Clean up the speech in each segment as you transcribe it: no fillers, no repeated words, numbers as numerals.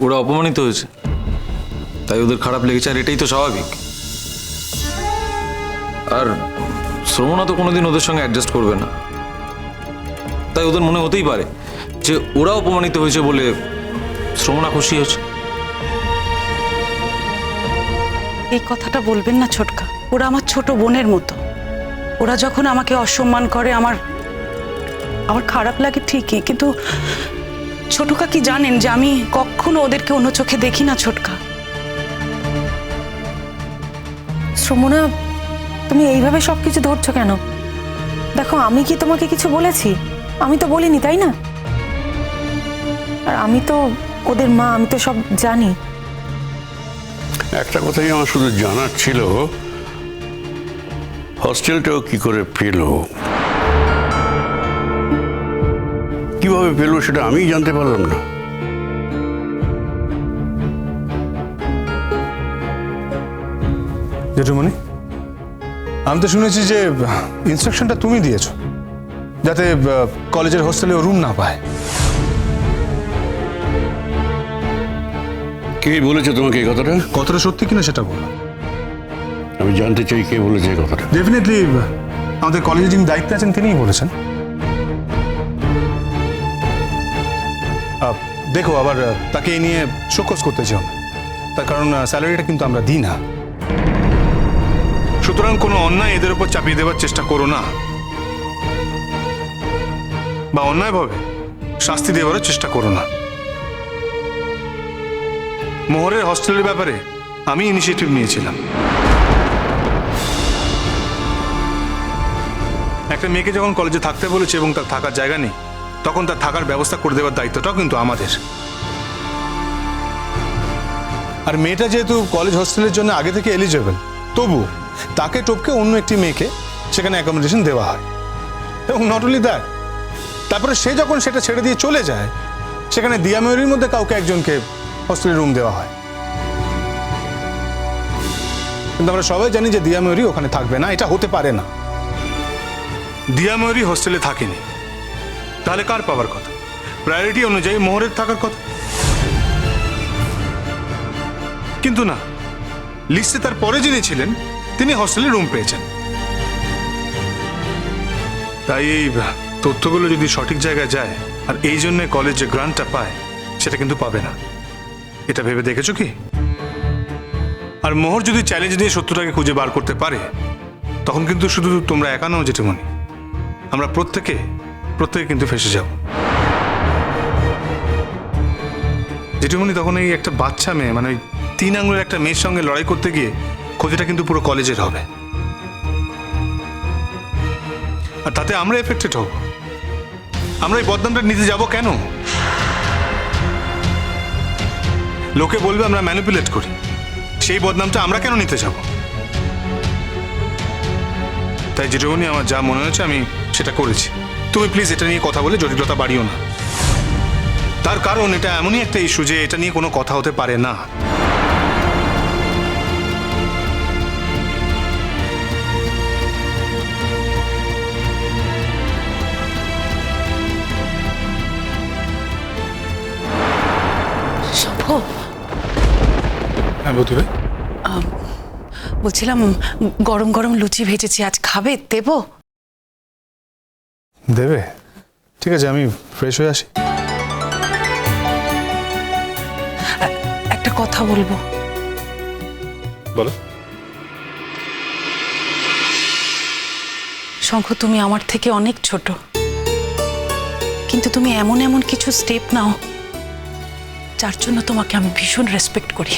ওরা অপমানিত হয়েছে, তাই ওদের খারাপ লেগেছে, আর এটাই তো স্বাভাবিক। আর শ্রমণা তো কোনোদিন ওদের সঙ্গে অ্যাডজাস্ট করবে না, তাই ওদের মনে হতেই পারে যে ওরা অপমানিত হয়েছে বলে শ্রমণা খুশি হয়েছে। এই কথাটা বলবেন না ছোটকা, ওরা আমার ছোট বোনের মতো। ওরা যখন আমাকে অসম্মান করে আমার খারাপ লাগে ঠিকই, কিন্তু ছোটকা কি জানেন যে আমি কখনো ওদেরকে অন্য চোখে দেখি না ছোটকা। শ্রমণা, তুমি এইভাবে সবকিছু ধরছো কেন? দেখো, আমি কি তোমাকে কিছু বলেছি? আমি তো বলিনি, তাই না? আর আমি তো ওদের মা, আমি তো সব জানি। একটা কথাই আমার শুধু জানার ছিল, হস্টেলটাও কি করে পেলো, কিভাবে পেলো সেটা আমি জানতে পারলাম না। জেঠুমণি, আমি তো শুনেছি যে ইনস্ট্রাকশনটা তুমি দিয়েছো যাতে কলেজের হোস্টেলে রুম না পায়। কে বলেছে তোমাকে এই কথাটা? কতটা সত্যি কিনা সেটা বলো। আমি জানতে চাই কে বলেছে এই কথাটা। ডেফিনেটলি আমাদের কলেজে যিনি দায়িত্বে আছেন তিনিই বলেছেন। দেখো, আবার তাকে এই নিয়ে শোকজ করতে চাও না, তার কারণ স্যালারিটা কিন্তু আমরা দিই না। সুতরাং কোনো অন্যায় এদের উপর চাপিয়ে দেওয়ার চেষ্টা করো না, বা অন্যায়ভাবে শাস্তি দেওয়ারও চেষ্টা করো না। মোহরের হস্টেলের ব্যাপারে আমি ইনিশিয়েটিভ নিয়েছিলাম। একটা মেয়েকে যখন কলেজে থাকতে বলেছে এবং তার থাকার জায়গা নেই, তখন তার থাকার ব্যবস্থা করে দেওয়ার দায়িত্বটাও কিন্তু আমাদের। আর মেয়েটা যেহেতু কলেজ হোস্টেলের জন্য আগে থেকে এলিজেবল, তবু তাকে টপকে অন্য একটি মেয়েকে সেখানে অ্যাকোমোডেশন দেওয়া হয়। এবং নট অনলি দ্যাট, তারপরে সে যখন সেটা ছেড়ে দিয়ে চলে যায়, সেখানে দিয়াময়ূরীর মধ্যে কাউকে একজনকে হোস্টেলের রুম দেওয়া হয়। কিন্তু আমরা সবাই জানি যে দিয়াময়ূরী ওখানে থাকবে না, এটা হতে পারে না। দিয়াময়ূরী হোস্টেলে থাকেনি, তাহলে কার পাওয়ার কথা? প্রায়োরিটি অনুযায়ী মোহরের থাকার কথা। কিন্তু না, লিস্টে তার পরে যিনি ছিলেন তিনি হোস্টেলে রুম পেয়েছেন। তাই এই তথ্যগুলো যদি সঠিক জায়গায় যায়, আর এই জন্য কলেজ যে গ্রান্টটা পায় সেটা কিন্তু পাবে না, এটা ভেবে দেখেছো কি? আর মোহর যদি চ্যালেঞ্জ নিয়ে সত্যটাকে খুঁজে বার করতে পারে, তখন কিন্তু শুধু তোমরা একা নও জেঠুমণি, আমরা প্রত্যেকে কিন্তু ফেঁসে যাব। জেঠুমণি, তখন এই একটা বাচ্চা মেয়ে, মানে ওই 3 আঙুলের একটা মেয়ের সঙ্গে লড়াই করতে গিয়ে ক্ষতিটা কিন্তু পুরো কলেজের হবে, আর তাতে আমরা এফেক্টেড হব। আমরা এই বদনামটা নিতে যাব কেন? লোকে বলবে আমরা ম্যানিপুলেট করি, সেই বদনামটা আমরা কেন নিতে যাব? তাই জেঠুমণি, আমার যা মনে হয়েছে আমি সেটা করেছি। তুমি প্লিজ এটা নিয়ে কথা বলে জটিলতা বাড়িও না। তার কারণ এটা এমনই একটা ইস্যু যে এটা নিয়ে কোনো কথা হতে পারে না। সম্ভব? হ্যাঁ বধূরে, বলছিলাম গরম গরম লুচি ভেজেছি, আজ খাবে? দেবো? দেবে? ঠিক আছে, আমি ফ্রেশ হয়ে আসি। একটা কথা বলবো। বলো। শঙ্খ, তুমি আমার থেকে অনেক ছোট, কিন্তু তুমি এমন এমন কিছু স্টেপ নাও যার জন্য তোমাকে আমি ভীষণ রেসপেক্ট করি।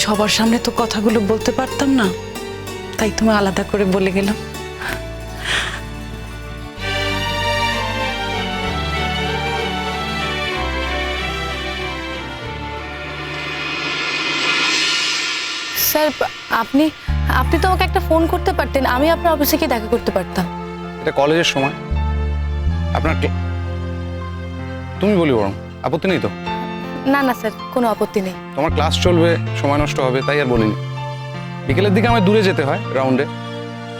সবার সামনে তো কথাগুলো বলতে পারতাম না, তাই তুমি আলাদা করে বলে গেলাম। স্যার, আপনি তো আমাকে একটা ফোন করতে পারতেন, আমি আপনার অফিসে গিয়ে দেখা করতে পারতাম। এটা কলেজের সময়, আপনার তুমি বলি বরং, আপত্তি নেই তো? না না স্যার, কোনো আপত্তি নেই। তোমার ক্লাস চলবে, সময় নষ্ট হবে, তাই আর বলিনি। বিকেলের দিকে আমায় দূরে যেতে হয় রাউন্ডে,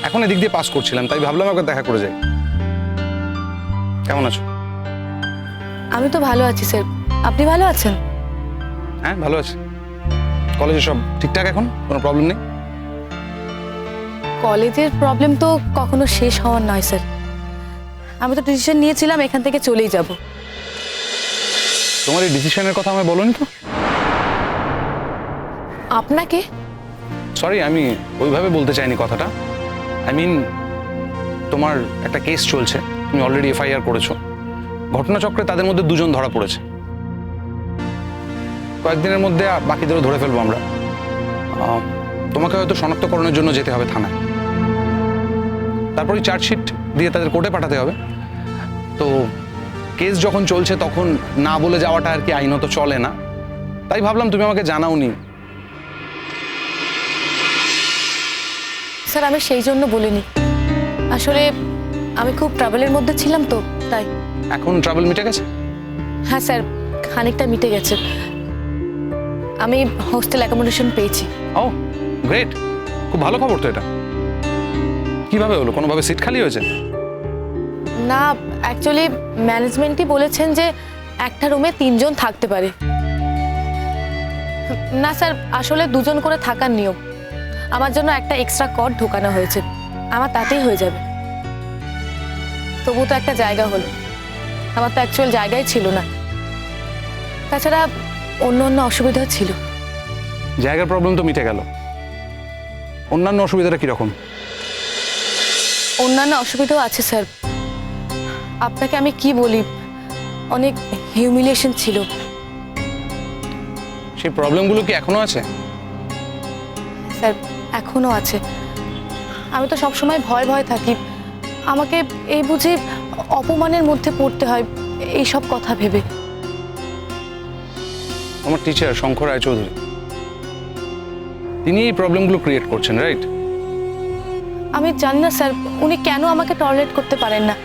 এখন এদিক দিয়ে পাস করছিলাম, তাই ভাবলাম একবার দেখা করে যাই। কেমন আছো? আমি তো ভালো আছি স্যার, আপনি ভালো আছেন? হ্যাঁ ভালো আছে। কলেজে সব ঠিকঠাক এখন, কোনো প্রবলেম নেই? কলেজের প্রবলেম তো কখনো শেষ হওয়ার নয় স্যার। আমি তো ডিসিশন নিয়েছিলাম এখান থেকে চলেই যাব। তোমার এই ডিসিশনের কথা আমায় বলোনি তো। আপনাকে? সরি, আমি ওইভাবে বলতে চাইনি কথাটা। আই মিন, তোমার একটা কেস চলছে, তুমি অলরেডি এফআইআর করেছো। ঘটনাচক্রে তাদের মধ্যে দুজন ধরা পড়েছে। কয়েকদিনের মধ্যে বাকিদেরও ধরে ফেলবো আমরা। তোমাকে হয়তো শনাক্তকরণের জন্য যেতে হবে থানায়, তারপরে চার্জশিট দিয়ে তাদের কোর্টে পাঠাতে হবে। তো কেস যখন চলছে তখন না বলে যাওয়াটা আর কি আইনত চলে না, তাই ভাবলাম তুমি আমাকে জানাওনি। স্যার আমি সেই জন্য বলিনি, আসলে আমি খুব ট্রাভেলের মধ্যে ছিলাম তো তাই। এখন ট্রাভেল মিটে গেছে? হ্যাঁ স্যার, খানিকটা মিটে গেছে। আমি হোস্টেল অ্যাকোমোডেশন পেয়েছি। ও গ্রেট, খুব ভালো খবর তো এটা। কিভাবে হলো? কোনোভাবে সিট খালি হয়েছে? না, অ্যাকচুয়ালি ম্যানেজমেন্টই বলেছেন যে একটা রুমে 3 জন থাকতে পারে। না স্যার, আসলে 2 জন করে থাকার নিয়ম। আমার জন্য একটা এক্সট্রা কট ঢোকানো হয়েছে, আমার তাতেই হয়ে যাবে। তবু তো একটা জায়গা হলো, আমার তো অ্যাকচুয়াল জায়গাই ছিল না। তাছাড়া অন্য অন্য অসুবিধাও ছিল। জায়গার প্রবলেম তো মিটে গেল, অন্যান্য অসুবিধাটা কিরকম? অন্যান্য অসুবিধাও আছে স্যার। আপনাকে আমি কি বলি, অনেক হিউমিলিয়েশন ছিল। সেই প্রবলেমগুলো কি এখনো আছে? স্যার এখনো আছে। আমি তো সবসময় ভয় ভয় থাকি, আমাকে এই বুঝি অপমানের মধ্যে পড়তে হয় এইসব কথা ভেবে। আমার টিচার শঙ্কর রায়চৌধুরী, তিনি এই প্রবলেমগুলো ক্রিয়েট করছেন, রাইট? আমি জানি না স্যার উনি কেন আমাকে টলারেট করতে পারেন না।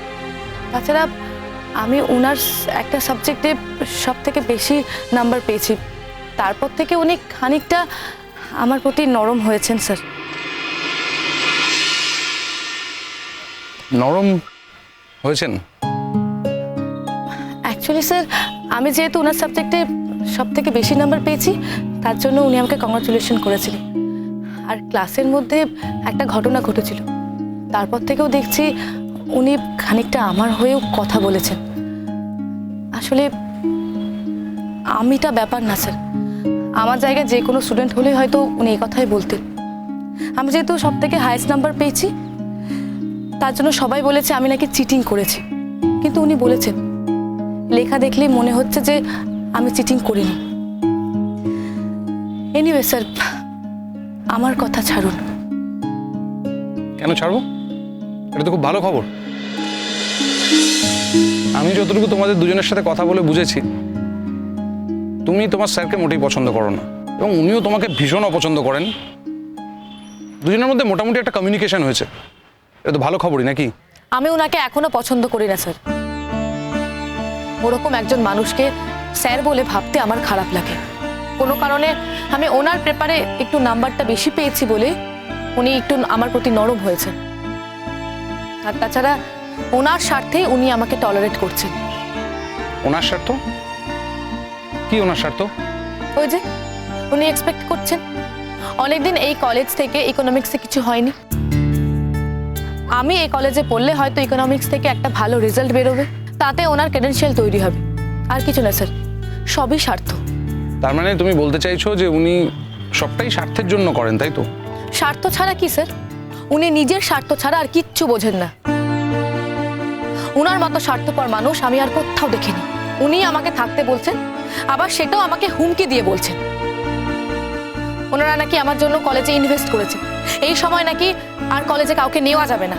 তাছাড়া আমি ওনার একটা সাবজেক্টে সব থেকে বেশি নাম্বার পেয়েছি, তারপর থেকে উনি খানিকটা আমার প্রতি নরম হয়েছেন স্যার। নরম হয়েছেন? অ্যাকচুয়ালি স্যার, আমি যেহেতু ওনার সাবজেক্টে সব থেকে বেশি নাম্বার পেয়েছি, তার জন্য উনি আমাকে কংগ্রাচুলেশন করেছিলেন। আর ক্লাসের মধ্যে একটা ঘটনা ঘটেছিল, তারপর থেকেও দেখছি উনি খানিকটা আমার হয়েও কথা বলেছেন। আসলে আমিটা ব্যাপার না স্যার, আমার জায়গায় যে কোনো স্টুডেন্ট হলে হয়তো উনি এই কথাই বলতেন। আমি যেহেতু সব থেকে হাইয়েস্ট নাম্বার পেয়েছি, তার জন্য সবাই বলেছে আমি নাকি চিটিং করেছি, কিন্তু উনি বলেছেন লেখা দেখলেই মনে হচ্ছে যে আমি চিটিং করিনি। এনিওয়ে স্যার, আমার কথা ছাড়ুন। কেন ছাড়বো? এটা তো খুব ভালো খবর। আমি যতটুকু তোমাদের দুজনের সাথে কথা বলে বুঝেছি, তুমি তোমার স্যারকে মোটেই পছন্দ করো না, এবং উনিও তোমাকে ভীষণ অপছন্দ করেন। দুজনের মধ্যে মোটামুটি একটা কমিউনিকেশন হয়েছে, এটা তো ভালো খবরই নাকি? আমি ওনাকে এখনো পছন্দ করি না স্যার। ওরকম একজন মানুষকে স্যার বলে ভাবতে আমার খারাপ লাগে। কোনো কারণে আমি ওনার পেপারে একটু নাম্বারটা বেশি পেয়েছি বলে উনি একটু আমার প্রতি নরম হয়েছেন। আর তাছাড়া ওনার স্বার্থেই উনি আমাকে টলারেট করছেন। ওনার স্বার্থ? কি ওনার স্বার্থ? ওই যে উনি এক্সপেক্ট করছেন অনেকদিন এই কলেজ থেকে ইকোনমিক্সে কিছু হয়নি, আমি এই কলেজে পড়লে হয়তো ইকোনমিক্স থেকে একটা ভালো রেজাল্ট বেরোবে, তাতে ওনার ক্রেডেনশিয়াল তৈরি হবে। আর কিছু না স্যার, সবই স্বার্থ। তার মানে তুমি বলতে চাইছো যে উনি সবটাই স্বার্থের জন্য করেন, তাই তো? স্বার্থ ছাড়া কি স্যার? উনি নিজের স্বার্থ ছাড়া আর কিচ্ছু বোঝেন না। উনার মতো স্বার্থপর মানুষ আমি আর কোথাও দেখিনি। উনি আমাকে থাকতে বলছেন, আবার সেটাও আমাকে হুমকি দিয়ে বলছেন। ওনারা নাকি আমার জন্য কলেজে ইনভেস্ট করেছে, এই সময় নাকি আর কলেজে কাউকে নেওয়া যাবে না।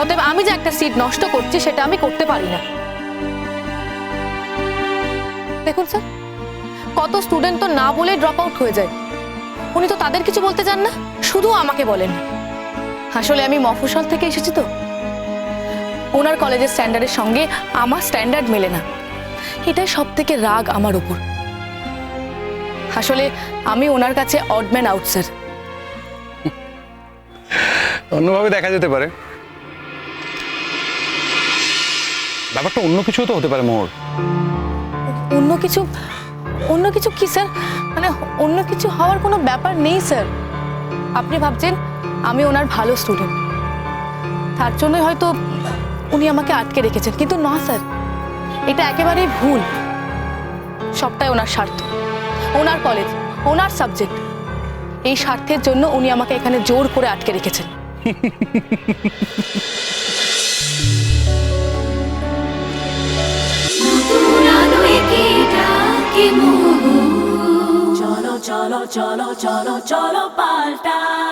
অতএব আমি যে একটা সিট নষ্ট করছি সেটা আমি করতে পারি না। দেখুন স্যার, কত স্টুডেন্ট তো না বলে ড্রপ আউট হয়ে যায়, উনি তো তাদের কিছু বলতে চান না, শুধু আমাকে বলেন। আসলে আমি মফস্বল থেকে এসেছি তো, ওনার কলেজের স্ট্যান্ডার্ডের সঙ্গে আমার স্ট্যান্ডার্ড মেলে না, এটাই সব থেকে রাগ আমার উপর। আসলে আমি ওনার কাছে অড ম্যান আউট স্যার। অন্যভাবে দেখা যেতে পারে, ব্যাপারটা অন্য কিছু তো হতে পারে মোহর। অন্য কিছু? অন্য কিছু কি স্যার? মানে অন্য কিছু হওয়ার কোনো ব্যাপার নেই স্যার। আপনি ভাবছেন আমি ওনার ভালো স্টুডেন্ট, তার জন্যই হয়তো উনি আমাকে আটকে রেখেছেন, কিন্তু না স্যার, এটা একেবারেই ভুল। সবটাই ওনার স্বার্থ, ওনার কলেজ, ওনার সাবজেক্ট। এই স্বার্থের জন্য উনি আমাকে এখানে জোর করে আটকে রেখেছেন। চলো চলো চলো চলো চলো পাল্টাই।